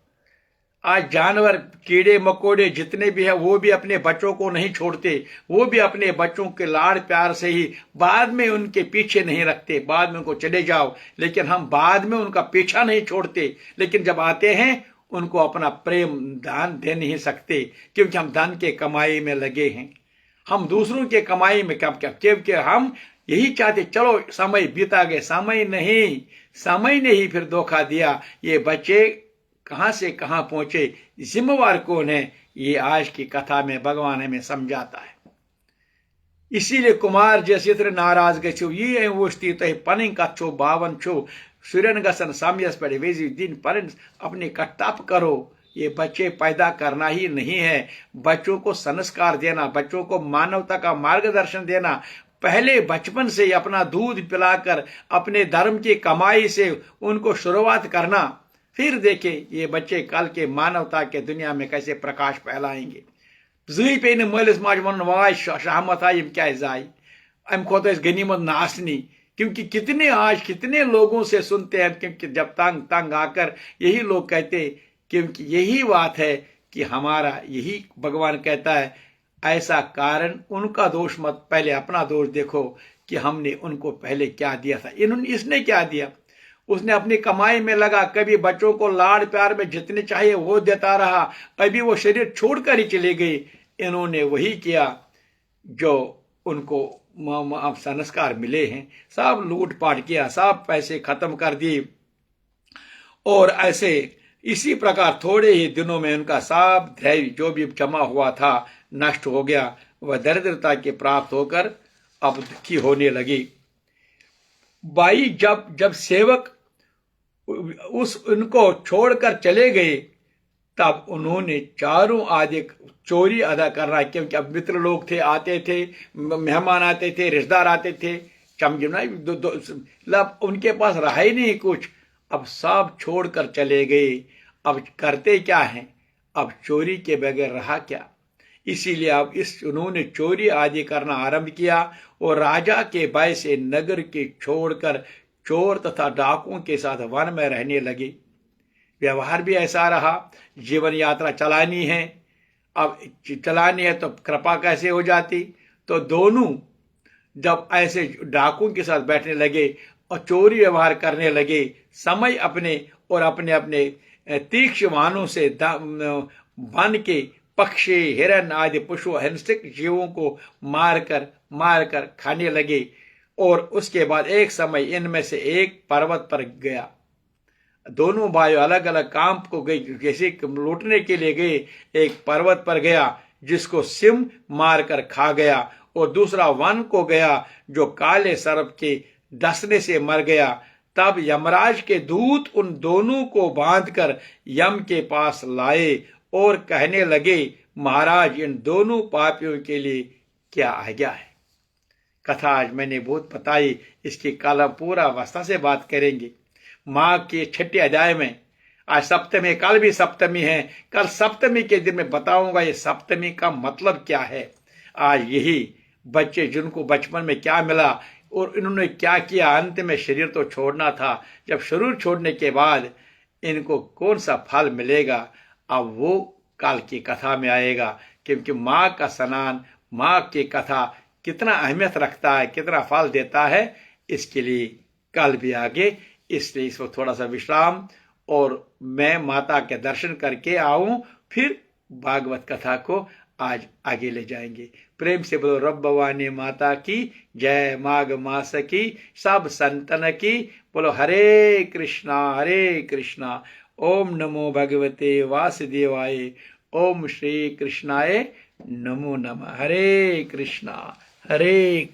A: आज जानवर कीड़े मकोड़े जितने भी हैं वो भी अपने बच्चों को नहीं छोड़ते, वो भी अपने बच्चों के लाड़ प्यार से ही बाद में उनके पीछे नहीं रखते, बाद में उनको चले जाओ, लेकिन हम बाद में उनका पीछा नहीं छोड़ते। लेकिन जब आते हैं उनको अपना प्रेम दान दे नहीं सकते, क्योंकि हम धन के कमाई में लगे हैं, हम दूसरों के कमाई में क्योंकि हम यही चाहते चलो समय बीता गए। समय ने ही फिर धोखा दिया। ये बच्चे कहां से कहां पहुंचे, जिम्मेवार कौन है, ये आज की कथा में भगवान हमें समझाता है। इसीलिए कुमार जैसे नाराज गो ये वो स्थित है पन कच्छो बावन छो सूर्यन गसन साम्यस पड़े वेजी दिन पर अपने का तप करो, ये बच्चे पैदा करना ही नहीं है, बच्चों को संस्कार देना, बच्चों को मानवता का मार्गदर्शन देना, पहले बचपन से ही अपना दूध पिलाकर अपने धर्म की कमाई से उनको शुरुआत करना। फिर देखें ये बच्चे कल के मानवता के दुनिया में कैसे प्रकाश फैलाएंगे। ज़ी पे मलिस माज वन वाय शहमत आयम क्या जाय अम खोत गनीमत नासनी, क्योंकि कितने लोगों से सुनते हैं, क्योंकि जब तंग तंग आकर यही लोग कहते, क्योंकि यही बात है कि हमारा यही भगवान कहता है ऐसा कारण उनका दोष मत, पहले अपना दोष देखो कि हमने उनको पहले क्या दिया था। इसने क्या दिया, उसने अपनी कमाई में लगा, कभी बच्चों को लाड़ प्यार में जितने चाहिए वो देता रहा, अभी वो शरीर छोड़कर ही चले गए। इन्होंने वही किया जो उनको संस्कार मिले हैं, सब लूटपाट किया, सब पैसे खत्म कर दिए, और ऐसे इसी प्रकार थोड़े ही दिनों में उनका सब धैर्य जो भी जमा हुआ था नष्ट हो गया। वह दरिद्रता के प्राप्त होकर अब दुखी होने लगी। भाई जब सेवक उनको छोड़कर चले गए, तब उन्होंने चारों आदि चोरी अदा करना, क्योंकि अब मित्र लोग थे, आते थे, मेहमान आते थे, रिश्तेदार आते थे, चमचना मतलब उनके पास रहा ही नहीं कुछ, अब सब छोड़कर चले गए। अब करते क्या हैं, अब चोरी के बगैर रहा क्या, इसीलिए अब उन्होंने चोरी आदि करना आरंभ किया और राजा के भय से नगर के छोड़कर चोर तथा डाकुओं के साथ वन में रहने लगे। व्यवहार भी ऐसा रहा, जीवन यात्रा चलानी है, अब चलानी है तो कृपा कैसे हो जाती। तो दोनों जब ऐसे डाकुओं के साथ बैठने लगे और चोरी व्यवहार करने लगे, समय अपने और अपने अपने तीक्ष्ण वाहनों से वन के पक्षी, हिरन आदि पशु हिंसक जीवों को मारकर खाने लगे। और उसके बाद एक समय इनमें से एक पर्वत पर गया, दोनों भाई अलग अलग काम को गए, जैसे लूटने के लिए गए, एक पर्वत पर गया जिसको सिंह मारकर खा गया, और दूसरा वन को गया जो काले सर्प के डसने से मर गया। तब यमराज के दूत उन दोनों को बांधकर यम के पास लाए और कहने लगे, महाराज इन दोनों पापियों के लिए क्या आज्ञा है। कथा आज मैंने बहुत बताई, इसकी कल पूरा अवस्था से बात करेंगे। माघ के 6 अध्याय में आज सप्तमी, कल भी सप्तमी है, कल सप्तमी के दिन में बताऊंगा ये सप्तमी का मतलब क्या है। आज यही बच्चे जिनको बचपन में क्या मिला और इन्होंने क्या किया, अंत में शरीर तो छोड़ना था, जब शरीर छोड़ने के बाद इनको कौन सा फल मिलेगा, अब वो कल की कथा में आएगा। क्योंकि माँ का स्नान, माँ की कथा कितना अहमियत रखता है, कितना फल देता है, इसके लिए कल भी आगे, इसलिए इसको थोड़ा सा विश्राम और मैं माता के दर्शन करके आऊं, फिर भागवत कथा को आज आगे ले जाएंगे। प्रेम से बोलो रब भवानी माता की जय, माघ मास की सब संतन की बोलो। हरे कृष्णा ओम नमो भगवते वासुदेवाय, ओम श्री कृष्णाय नमो नमः। हरे कृष्णा हरे